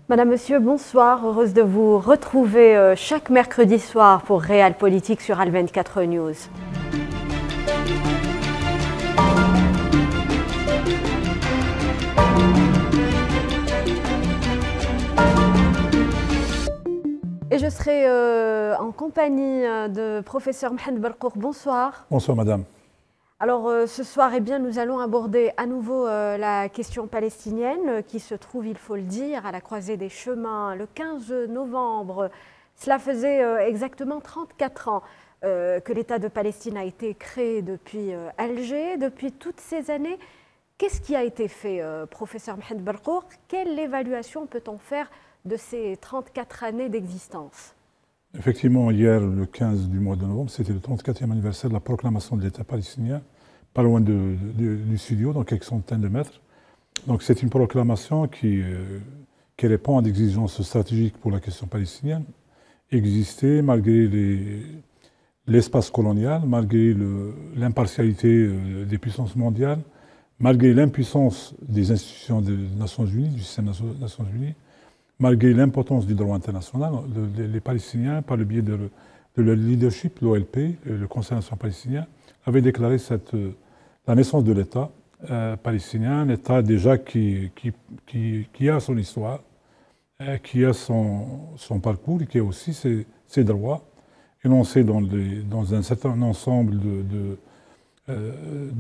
Madame, Monsieur, bonsoir. Heureuse de vous retrouver chaque mercredi soir pour Réal Politique sur Al 24 News. Et je serai en compagnie de professeur Mohamed Belkour. Bonsoir. Bonsoir, madame. Alors ce soir, eh bien, nous allons aborder à nouveau la question palestinienne qui se trouve, il faut le dire, à la croisée des chemins. Le 15 novembre, cela faisait exactement 34 ans que l'État de Palestine a été créé depuis Alger. Depuis toutes ces années, qu'est-ce qui a été fait, professeur Mohamed Belkour? Quelle évaluation peut-on faire de ces 34 années d'existence? Effectivement, hier, le 15 du mois de novembre, c'était le 34e anniversaire de la proclamation de l'État palestinien, pas loin du studio, dans quelques centaines de mètres. Donc c'est une proclamation qui répond à des exigences stratégiques pour la question palestinienne, exister malgré l'espace colonial, malgré l'impartialité des puissances mondiales, malgré l'impuissance des institutions des Nations Unies, du système des Nations Unies, malgré l'importance du droit international. Les Palestiniens, par le biais de leur leadership, l'OLP, le Conseil national palestinien, avaient déclaré la naissance de l'État palestinien, un État déjà qui a son histoire, qui a son parcours et qui a aussi ses droits, énoncés dans un certain ensemble de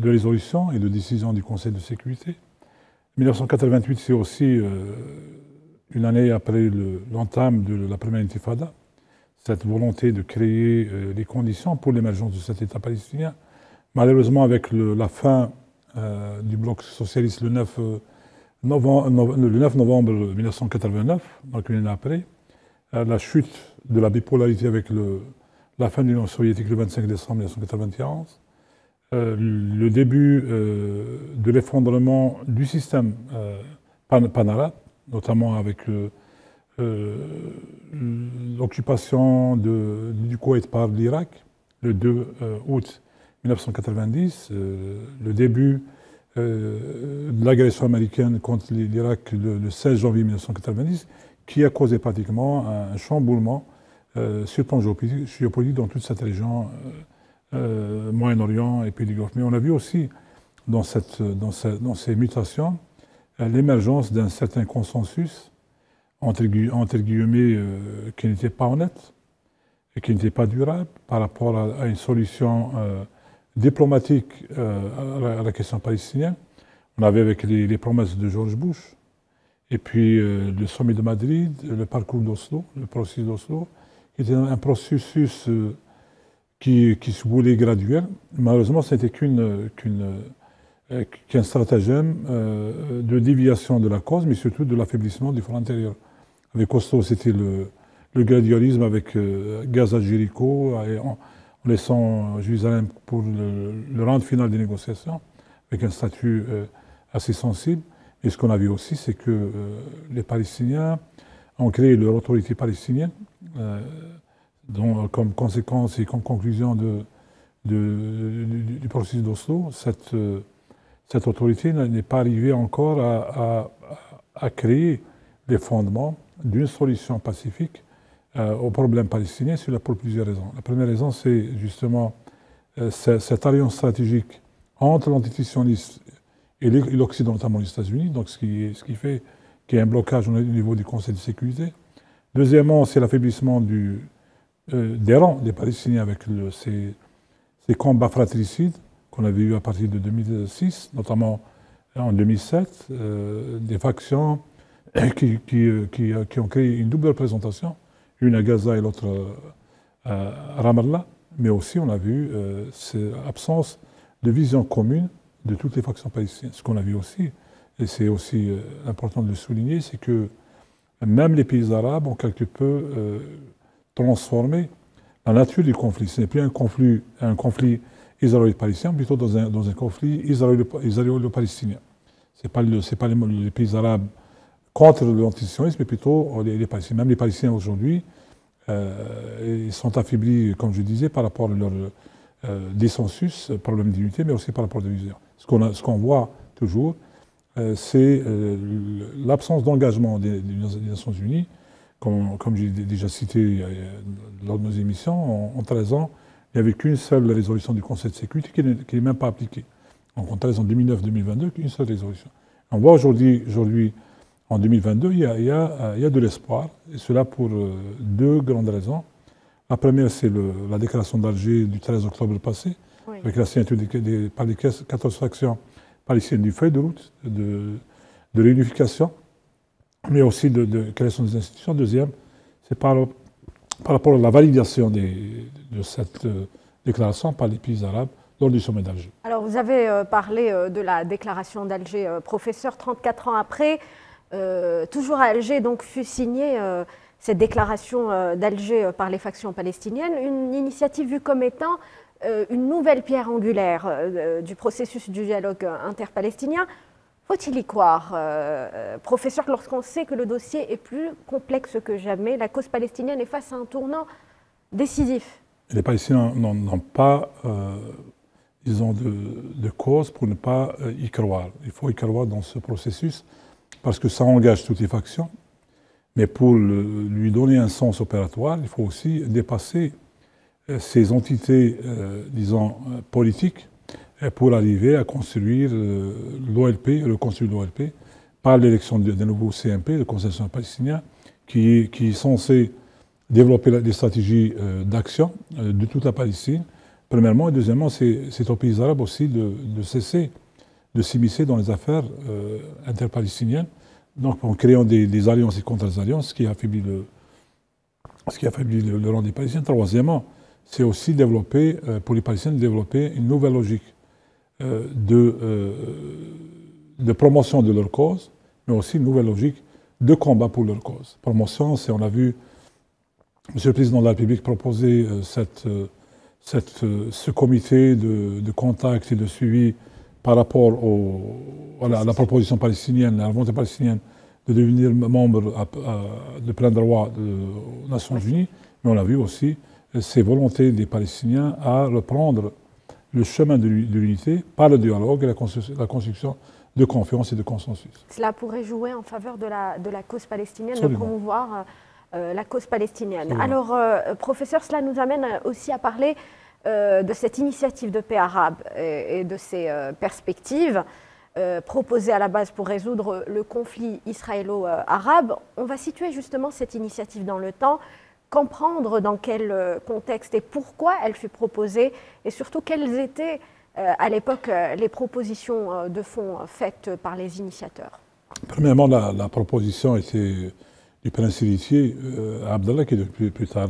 résolutions et de décisions du Conseil de sécurité. 1988, c'est aussi une année après l'entame de la première intifada, cette volonté de créer les conditions pour l'émergence de cet État palestinien. Malheureusement, avec la fin du bloc socialiste le 9 novembre 1989, donc une année après, la chute de la bipolarité avec la fin de l'Union soviétique le 25 décembre 1991, le début de l'effondrement du système pan-arabe, notamment avec l'occupation du Koweït par l'Irak, le 2 août 1990, le début de l'agression américaine contre l'Irak le 16 janvier 1990, qui a causé pratiquement un chamboulement sur le plan géopolitique dans toute cette région, Moyen-Orient et Pays du Golfe. Mais on a vu aussi dans ces mutations l'émergence d'un certain consensus, entre guillemets, qui n'était pas honnête et qui n'était pas durable par rapport à une solution diplomatique à la question palestinienne. On avait avec les promesses de George Bush, et puis le sommet de Madrid, le parcours d'Oslo, le processus d'Oslo, qui était un processus qui se voulait graduel. Malheureusement, ce n'était qu'un stratagème de déviation de la cause, mais surtout de l'affaiblissement du front intérieur. Avec Oslo, c'était le gradualisme avec Gaza, Jéricho, en laissant Jérusalem pour le round final des négociations, avec un statut assez sensible. Et ce qu'on a vu aussi, c'est que les Palestiniens ont créé leur autorité palestinienne, dont, comme conséquence et comme conclusion du processus d'Oslo, cette autorité n'est pas arrivée encore à créer les fondements d'une solution pacifique au problème palestinien pour plusieurs raisons. La première raison, c'est justement cette alliance stratégique entre l'antisionisme et l'Occident, notamment les États-Unis, donc ce qui fait qu'il y a un blocage au niveau du Conseil de sécurité. Deuxièmement, c'est l'affaiblissement des rangs des Palestiniens avec ces combats fratricides qu'on avait eu à partir de 2006, notamment en 2007, des factions qui ont créé une double représentation, une à Gaza et l'autre à Ramallah, mais aussi on a vu cette absence de vision commune de toutes les factions palestiniennes. Ce qu'on a vu aussi, et c'est aussi important de le souligner, c'est que même les pays arabes ont quelque peu transformé la nature du conflit. Ce n'est plus un conflit israélo-palestinien, plutôt dans un conflit israélo-palestinien. Ce n'est pas les pays arabes contre l'antisionisme, mais plutôt les Palestiniens. Même les Palestiniens aujourd'hui Ils sont affaiblis, comme je disais, par rapport à leur dissensus, problème d'unité, mais aussi par rapport à l'usure. Ce qu'on voit toujours, c'est l'absence d'engagement des Nations Unies. Comme j'ai déjà cité lors de nos émissions, en 13 ans, il n'y avait qu'une seule résolution du Conseil de sécurité qui n'est même pas appliquée. Donc en 13 ans 2009-2022, qu'une seule résolution. On voit aujourd'hui, en 2022, il y a de l'espoir, et cela pour deux grandes raisons. La première, c'est la déclaration d'Alger du 13 octobre passé, oui, avec la signature par les 14 factions palestiniennes du feuille de route de réunification, mais aussi de création des institutions. Deuxième, c'est par rapport à la validation de cette déclaration par les pays arabes lors du sommet d'Alger. Alors, vous avez parlé de la déclaration d'Alger, professeur, 34 ans après. Toujours à Alger, donc, fut signée cette déclaration d'Alger par les factions palestiniennes, une initiative vue comme étant une nouvelle pierre angulaire du processus du dialogue interpalestinien. Faut-il y croire, professeur, lorsqu'on sait que le dossier est plus complexe que jamais, la cause palestinienne est face à un tournant décisif? Les Palestiniens n'ont pas, disons, de cause pour ne pas y croire. Il faut y croire dans ce processus parce que ça engage toutes les factions. Mais pour lui donner un sens opératoire, il faut aussi dépasser ces entités, disons, politiques pour arriver à construire l'OLP, reconstruire l'OLP, par l'élection d'un nouveau CNP, le Conseil national palestinien, qui est censé développer des stratégies d'action de toute la Palestine, premièrement. Et deuxièmement, c'est aux pays arabes aussi de cesser de s'immiscer dans les affaires interpalestiniennes, donc en créant des alliances et contre-alliances, ce qui affaiblit le rang des Palestiniens. Troisièmement, c'est aussi développer, pour les Palestiniens, développer une nouvelle logique de promotion de leur cause, mais aussi une nouvelle logique de combat pour leur cause. Promotion, on a vu M. le Président de la République proposer ce comité de contact et de suivi par rapport à la proposition palestinienne, la volonté palestinienne de devenir membre de plein droit aux Nations Unies, mais on a vu aussi ces volontés des Palestiniens à reprendre le chemin de l'unité par le dialogue et la construction de confiance et de consensus. Cela pourrait jouer en faveur de la cause palestinienne, absolument, de promouvoir la cause palestinienne. Absolument. Alors, professeur, cela nous amène aussi à parler de cette initiative de paix arabe et de ses perspectives proposées à la base pour résoudre le conflit israélo-arabe. On va situer justement cette initiative dans le temps, comprendre dans quel contexte et pourquoi elle fut proposée, et surtout quelles étaient à l'époque les propositions de fond faites par les initiateurs. Premièrement, la proposition était du prince héritier Abdallah, qui est plus tard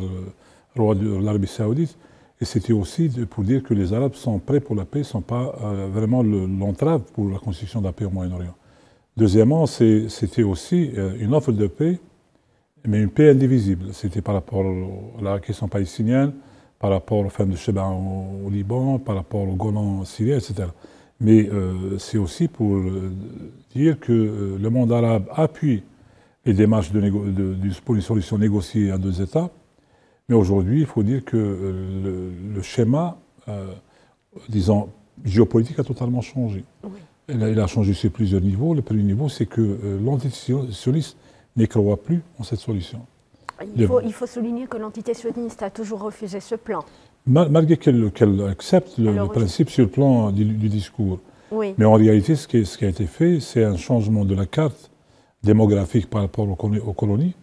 roi de l'Arabie saoudite, et c'était aussi pour dire que les Arabes sont prêts pour la paix, ne sont pas vraiment l'entrave pour la construction de la paix au Moyen-Orient. Deuxièmement, c'était aussi une offre de paix, mais une paix indivisible. C'était par rapport à la question palestinienne, par rapport aux femmes de Sheba au Liban, par rapport au Golan syrien, etc. Mais c'est aussi pour dire que le monde arabe appuie les démarches pour une solution négociée à deux États. Mais aujourd'hui, il faut dire que le schéma, disons, géopolitique a totalement changé. Oui. Il a changé sur plusieurs niveaux. Le premier niveau, c'est que l'antisioniste n'y croit plus en cette solution. Il faut souligner que l'entité sioniste a toujours refusé ce plan. Malgré qu'elle accepte le principe sur le plan du discours. Oui. Mais en réalité, ce qui a été fait, c'est un changement de la carte démographique par rapport aux colonies,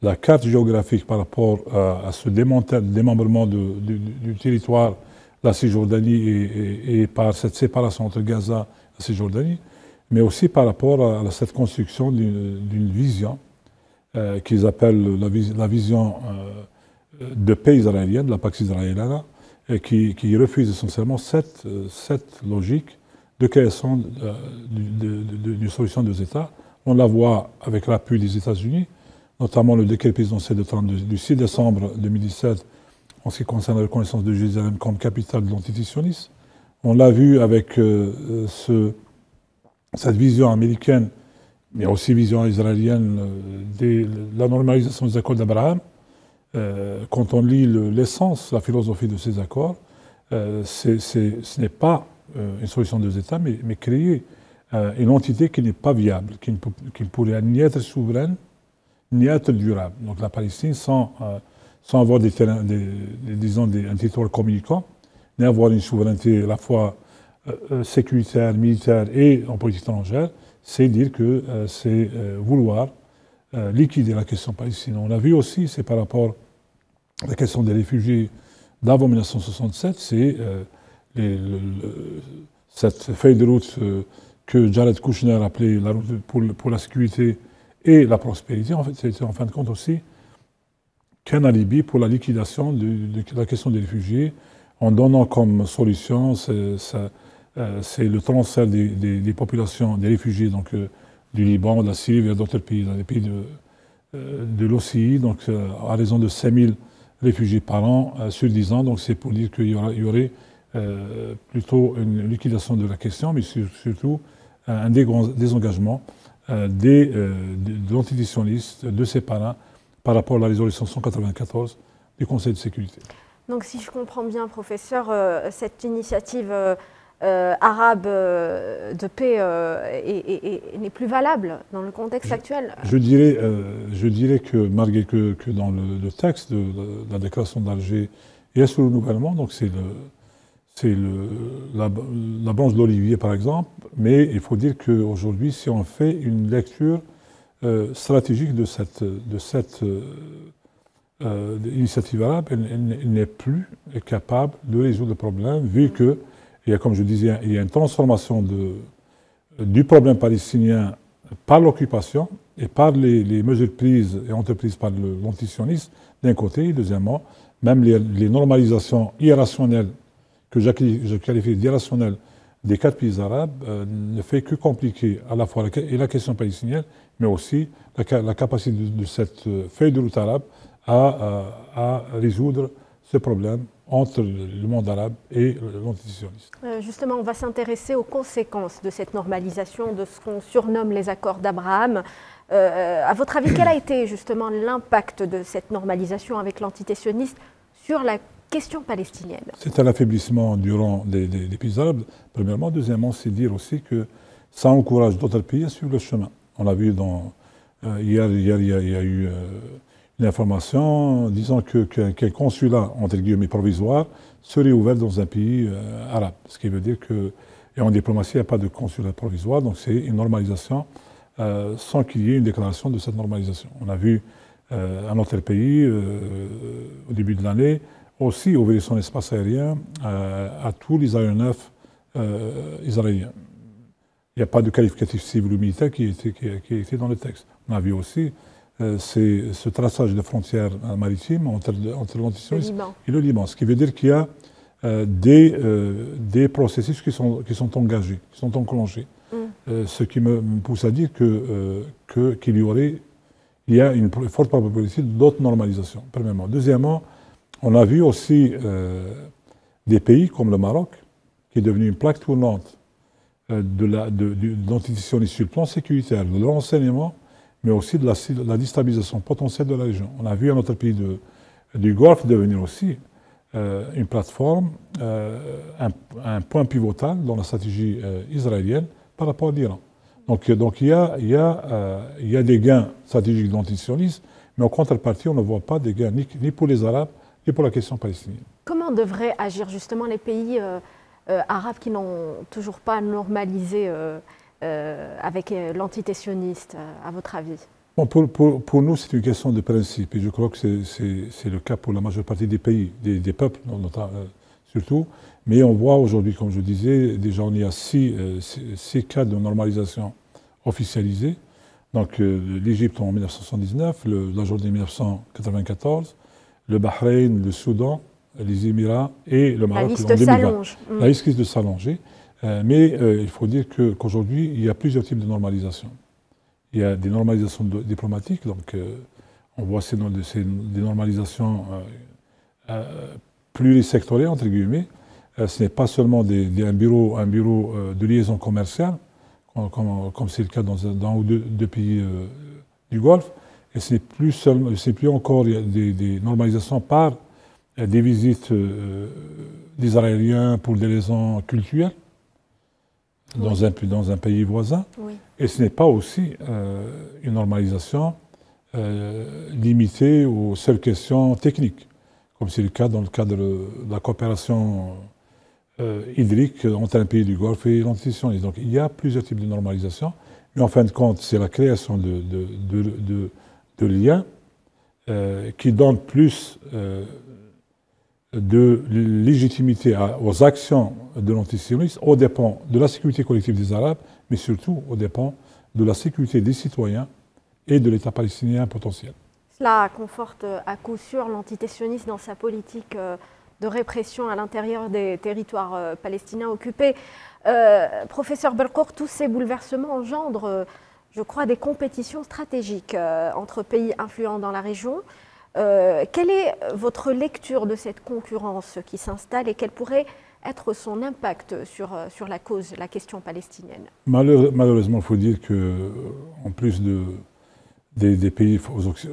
la carte géographique par rapport à ce démembrement du territoire, la Cisjordanie, et par cette séparation entre Gaza et la Cisjordanie, mais aussi par rapport à cette construction d'une vision qu'ils appellent la vision de paix israélienne, de la Pax Israéliana, qui refuse essentiellement cette logique de création d'une solution deux États. On la voit avec l'appui des États-Unis, notamment le décret présidentiel du 6 décembre 2017 en ce qui concerne la reconnaissance de Jérusalem comme capitale de l'entité sioniste. On l'a vu avec cette vision américaine, mais aussi vision israélienne de la normalisation des accords d'Abraham, quand on lit l'essence, la philosophie de ces accords, ce n'est pas une solution de deux États, mais créer une entité qui n'est pas viable, qui ne pourrait ni être souveraine, ni être durable. Donc la Palestine, sans avoir disons un territoire communicant, ni avoir une souveraineté à la fois sécuritaire, militaire et en politique étrangère, c'est dire que c'est vouloir liquider la question palestinienne. On a vu aussi, c'est par rapport à la question des réfugiés d'avant 1967, c'est cette feuille de route que Jared Kushner appelait la route pour la sécurité et la prospérité. En fait, c'était en fin de compte aussi qu'un alibi pour la liquidation de la question des réfugiés, en donnant comme solution c'est le transfert des populations, des réfugiés donc, du Liban, de la Syrie vers d'autres pays, dans les pays de l'OCI, donc à raison de 5000 réfugiés par an sur 10 ans. Donc c'est pour dire qu'il y aurait plutôt une liquidation de la question, mais surtout un désengagement de l'antisionisme, de ses parrains, par rapport à la résolution 194 du Conseil de sécurité. Donc si je comprends bien, professeur, cette initiative arabe de paix n'est plus valable dans le contexte actuel. Je dirais que malgré que dans le texte de la déclaration d'Alger, il y a ce renouvellement, donc c'est la branche d'Olivier par exemple, mais il faut dire qu'aujourd'hui, si on fait une lecture stratégique de cette initiative arabe, elle n'est plus capable de résoudre le problème, vu que il y a, comme je disais, il y a une transformation du problème palestinien par l'occupation et par les mesures prises et entreprises par l'antisionisme d'un côté, et deuxièmement, même les normalisations irrationnelles, que je qualifie d'irrationnelles, des 4 pays arabes, ne fait que compliquer à la fois la question palestinienne, mais aussi la capacité de cette feuille de route arabe à résoudre ce problème entre le monde arabe et l'antisionisme. Justement, on va s'intéresser aux conséquences de cette normalisation, de ce qu'on surnomme les accords d'Abraham. À votre avis, quel a été justement l'impact de cette normalisation avec l'antisionisme sur la question palestinienne? C'est un affaiblissement du rang des pays arabes, premièrement. Deuxièmement, c'est dire aussi que ça encourage d'autres pays à suivre le chemin. On l'a vu hier, il y a eu une information disant qu'un consulat, entre guillemets, provisoire, serait ouvert dans un pays arabe. Ce qui veut dire et en diplomatie, il n'y a pas de consulat provisoire, donc c'est une normalisation sans qu'il y ait une déclaration de cette normalisation. On a vu un autre pays, au début de l'année, aussi ouvrir son espace aérien à tous les aéronefs israéliens. Il n'y a pas de qualificatif civil ou militaire qui était dans le texte. On a vu aussi c'est ce traçage de frontières maritimes entre l'antisionisme et le Liban. Ce qui veut dire qu'il y a des processus qui sont engagés, qui sont enclenchés. Ce qui me pousse à dire qu'il y a une forte probabilité d'autres normalisations, premièrement. Deuxièmement, on a vu aussi des pays comme le Maroc, qui est devenu une plaque tournante de l'antisionisme sur le plan sécuritaire, de renseignement, mais aussi de la déstabilisation potentielle de la région. On a vu un autre pays du Golfe devenir aussi une plateforme, un point pivotal dans la stratégie israélienne par rapport à l'Iran. Donc il y a des gains stratégiques de l'antisionisme, mais en contrepartie, on ne voit pas des gains ni pour les Arabes, ni pour la question palestinienne. Comment devraient agir justement les pays arabes qui n'ont toujours pas normalisé avec l'antitétionniste, à votre avis? Bon, pour nous, c'est une question de principe, et je crois que c'est le cas pour la majeure partie des pays, des peuples surtout. Mais on voit aujourd'hui, comme je disais, déjà il y a 6 cas de normalisation officialisés. Donc l'Égypte en 1979, la Jordanie en 1994, le Bahreïn, le Soudan, les Émirats et le Maroc en 2020. La liste risque de s'allonger. Mais il faut dire qu'aujourd'hui, il y a plusieurs types de normalisation. Il y a des normalisations diplomatiques, donc on voit des normalisations plurisectorielles, entre guillemets. Ce n'est pas seulement un bureau de liaison commerciale, comme c'est le cas dans un ou deux pays du Golfe. Et ce n'est plus encore des normalisations par des visites d'Israéliens pour des raisons culturelles dans un pays voisin. Oui. Et ce n'est pas aussi une normalisation limitée aux seules questions techniques, comme c'est le cas dans le cadre de la coopération hydrique entre un pays du Golfe et l'antisionisme. Donc il y a plusieurs types de normalisation, mais en fin de compte, c'est la création de liens qui donnent plus de légitimité aux actions de l'antisionisme, aux dépens de la sécurité collective des Arabes, mais surtout aux dépens de la sécurité des citoyens et de l'État palestinien potentiel. Cela conforte à coup sûr l'antisionisme dans sa politique de répression à l'intérieur des territoires palestiniens occupés. Professeur Belkour, tous ces bouleversements engendrent, je crois, des compétitions stratégiques entre pays influents dans la région. Quelle est votre lecture de cette concurrence qui s'installe et quel pourrait être son impact sur la cause, la question palestinienne? Malheureusement, il faut dire qu'en plus des pays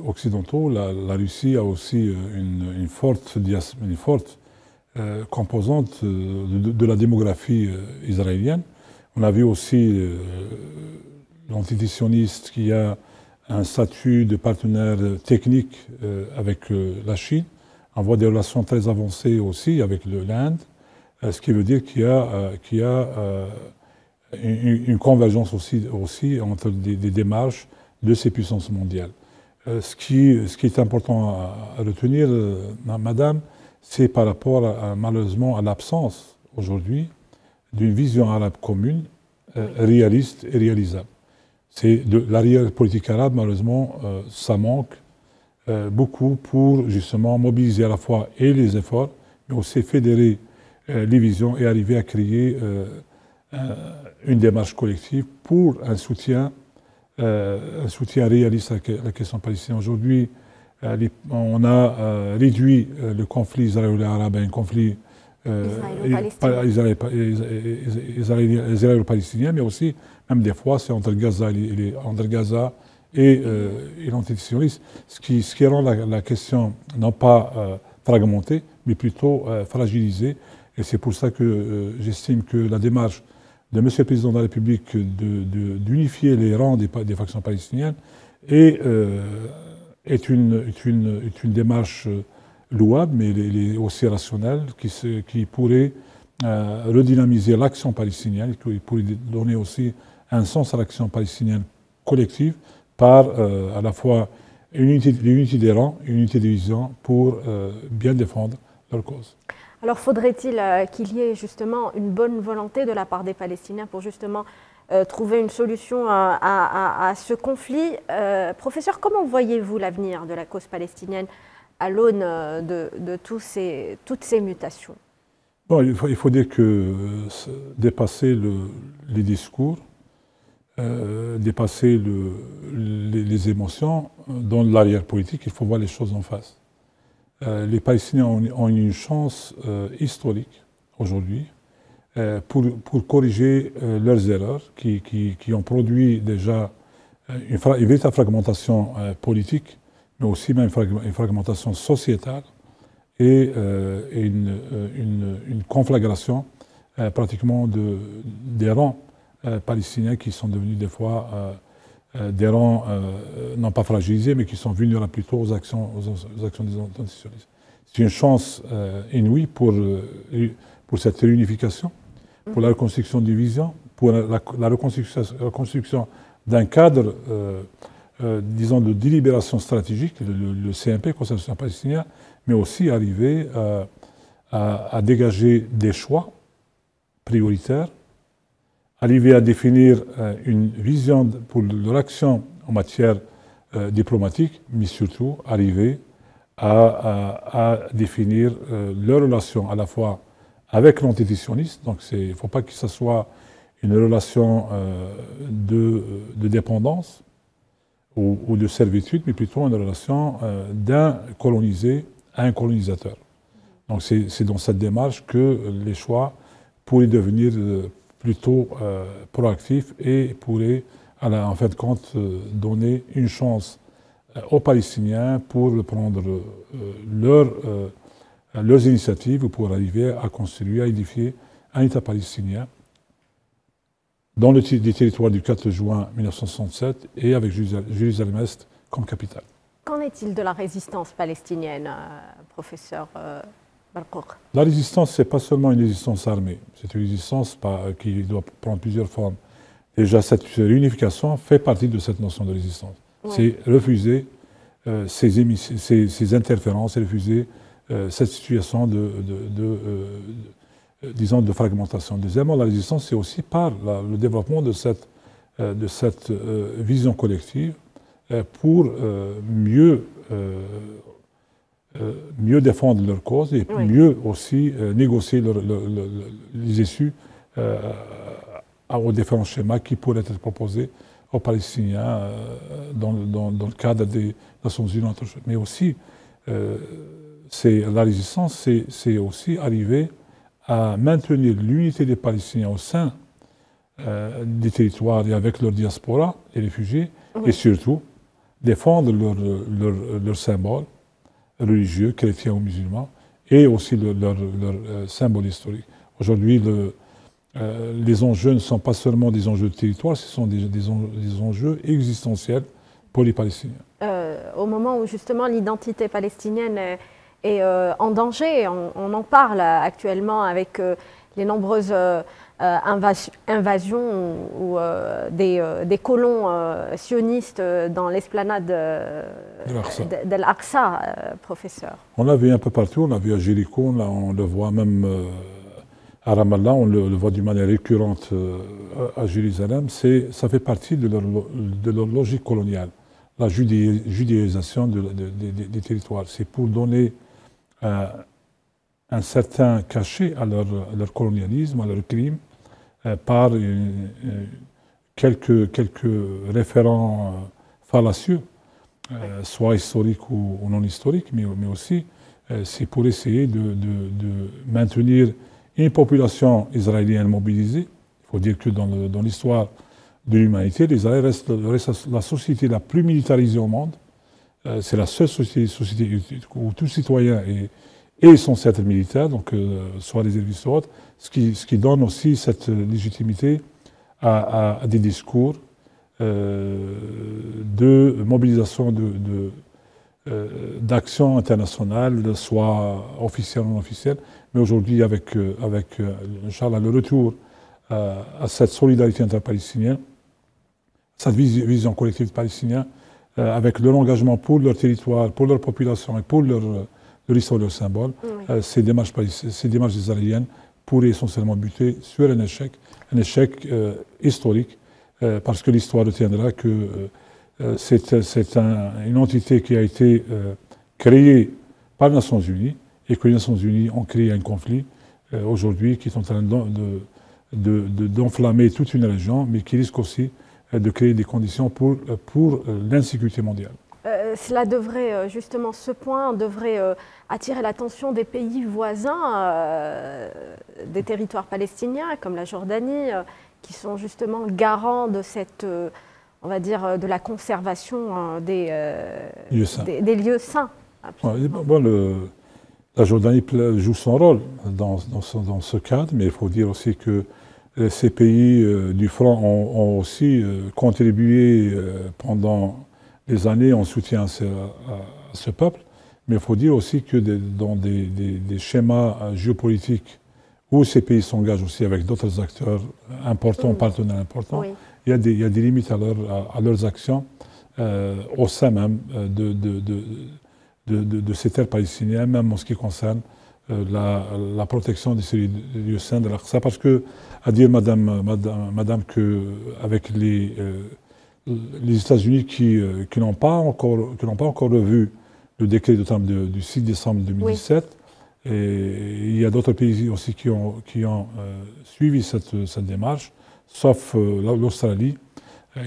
occidentaux, la Russie a aussi une forte composante de la démographie israélienne. On a vu aussi l'antisioniste qui a un statut de partenaire technique avec la Chine, envoie des relations très avancées aussi avec l'Inde, ce qui veut dire qu'il y a une convergence aussi entre des démarches de ces puissances mondiales. Ce qui est important à retenir, madame, c'est par rapport malheureusement à l'absence aujourd'hui d'une vision arabe commune, réaliste et réalisable. C'est l'arrière politique arabe, malheureusement, ça manque beaucoup pour justement mobiliser à la fois et les efforts, mais aussi fédérer les visions et arriver à créer une démarche collective pour un soutien réaliste à la question palestinienne. Aujourd'hui, on a réduit le conflit israélo-arabe à un conflit israélo-palestinien, mais aussi, même des fois, c'est entre Gaza et l'antisionisme, ce qui rend la question non pas fragmentée, mais plutôt fragilisée. Et c'est pour ça que j'estime que la démarche de M. le Président de la République d'unifier les rangs des factions palestiniennes est une démarche louable, mais elle est aussi rationnelle, qui pourrait redynamiser l'action palestinienne, qui pourrait donner aussi un sens à l'action palestinienne collective par à la fois l'unité des rangs, une unité des visions pour bien défendre leur cause. Alors faudrait-il qu'il y ait justement une bonne volonté de la part des Palestiniens pour justement trouver une solution à ce conflit? Professeur, comment voyez-vous l'avenir de la cause palestinienne à l'aune de toutes ces mutations? Bon, il faut dire que dépasser les discours, dépasser les émotions, dans l'arrière politique, il faut voir les choses en face. Les Palestiniens ont une chance historique aujourd'hui pour corriger leurs erreurs qui ont produit déjà une véritable fragmentation politique, mais aussi même une fragmentation sociétale et une conflagration pratiquement des rangs palestiniens qui sont devenus des fois des rangs non pas fragilisés, mais qui sont vulnérables plutôt aux actions des antisionistes. C'est une chance inouïe pour cette réunification, pour la reconstruction du vision, pour la reconstruction d'un cadre, disons, de délibération stratégique, le CNP, Consensus palestinien, mais aussi arriver à dégager des choix prioritaires, arriver à définir une vision pour leur action en matière diplomatique, mais surtout arriver à définir leur relation à la fois avec l'antisioniste. Donc il ne faut pas que ce soit une relation de dépendance ou de servitude, mais plutôt une relation d'un colonisé à un colonisateur. Donc c'est dans cette démarche que les choix pourraient devenir plutôt proactif et pourrait, en fin de compte, donner une chance aux Palestiniens pour prendre leurs initiatives pour arriver à construire, à édifier un État palestinien dans le territoire du 4 juin 1967 et avec Jérusalem-Est comme capitale. Qu'en est-il de la résistance palestinienne, professeur Barkouk? La résistance, ce n'est pas seulement une résistance armée, c'est une résistance qui doit prendre plusieurs formes. Déjà, cette réunification fait partie de cette notion de résistance. Oui. C'est refuser ces interférences, et refuser cette situation disons, de fragmentation. Deuxièmement, la résistance, c'est aussi par le développement de cette vision collective pour mieux défendre leur cause et oui. mieux aussi négocier les issues aux différents schémas qui pourraient être proposés aux Palestiniens dans le cadre des Nations Unies. Mais aussi, la résistance, c'est aussi arriver à maintenir l'unité des Palestiniens au sein des territoires et avec leur diaspora, les réfugiés, oui. et surtout défendre leurs symboles religieux, chrétiens ou musulmans, et aussi leurs symboles historiques. Aujourd'hui, les enjeux ne sont pas seulement des enjeux de territoire, ce sont des enjeux existentiels pour les Palestiniens. Au moment où justement l'identité palestinienne est en danger, on en parle actuellement avec les nombreuses invasions ou des colons sionistes dans l'esplanade de l'Aqsa, professeur. On l'a vu un peu partout, on l'a vu à Jéricho, on le voit même à Ramallah, on le voit d'une manière récurrente à Jérusalem. Ça fait partie de leur logique coloniale, la judéisation des territoires. C'est pour donner un certain cachet à leur colonialisme, à leur crime, par quelques référents fallacieux, soit historiques ou non historiques, mais aussi c'est pour essayer de maintenir une population israélienne mobilisée. Il faut dire que dans l'histoire de l'humanité, l'Israël reste la société la plus militarisée au monde. C'est la seule société où tout citoyen est censé être militaire, donc soit réserviste ou autre, ce qui donne aussi cette légitimité à des discours de mobilisation d'action internationale, soit officielle ou non officielle. Mais aujourd'hui, avec Inch'Allah, le retour à cette solidarité interpalestinienne, cette vision collective palestinienne, avec leur engagement pour leur territoire, pour leur population et pour leur histoire, leur symbole, oui. Ces démarches israéliennes pourraient essentiellement buter sur un échec historique, parce que l'histoire retiendra que c'est une entité qui a été créée par les Nations Unies et que les Nations Unies ont créé un conflit aujourd'hui qui est en train d'enflammer toute une région, mais qui risque aussi de créer des conditions pour l'insécurité mondiale. Cela devrait, justement, ce point devrait attirer l'attention des pays voisins des territoires palestiniens, comme la Jordanie, qui sont justement garants de cette, on va dire, de la conservation des lieux saints. La Jordanie joue son rôle dans ce cadre, mais il faut dire aussi que ces pays du front ont aussi contribué pendant des années en soutien à ce peuple, mais il faut dire aussi que dans des schémas géopolitiques où ces pays s'engagent aussi avec d'autres acteurs importants, partenaires importants, oui. il y a des limites à leurs actions au sein même de ces terres palestiniennes, même en ce qui concerne la protection de ces lieux saints de l'Aqsa, parce que, à dire madame qu'avec les États-Unis qui n'ont pas encore revu le décret du 6 décembre 2017, oui. Et il y a d'autres pays aussi qui ont suivi cette démarche, sauf l'Australie,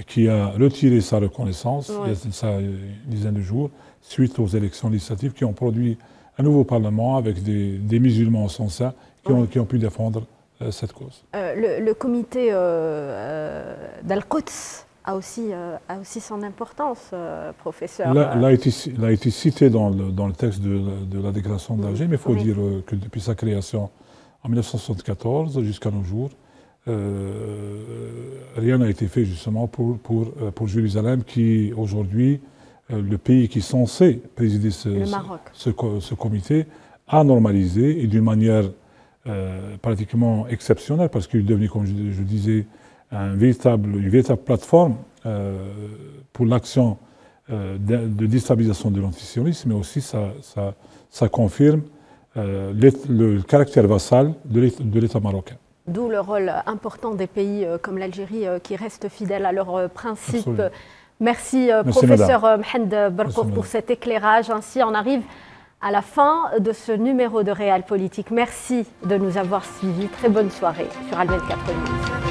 qui a retiré sa reconnaissance oui. il y a une dizaine de jours, suite aux élections législatives qui ont produit un nouveau Parlement avec des musulmans au son sein qui ont pu défendre cette cause. Le comité d'Al-Quds a aussi son importance, professeur. L'a été cité dans le texte de la déclaration d'Alger, mais il faut dire que depuis sa création en 1974 jusqu'à nos jours, rien n'a été fait justement pour Jérusalem, qui aujourd'hui, le pays qui est censé présider ce comité, a normalisé et d'une manière pratiquement exceptionnelle, parce qu'il est devenu, comme je disais, une véritable plateforme pour l'action de déstabilisation de l'antisionisme, mais aussi ça confirme le caractère vassal de l'État marocain. D'où le rôle important des pays comme l'Algérie qui restent fidèles à leurs principes. Absolument. Merci, professeur Mohamed Berkour, pour cet éclairage. Ainsi, on arrive à la fin de ce numéro de Réal Politique. Merci de nous avoir suivis. Très bonne soirée sur Al24 News.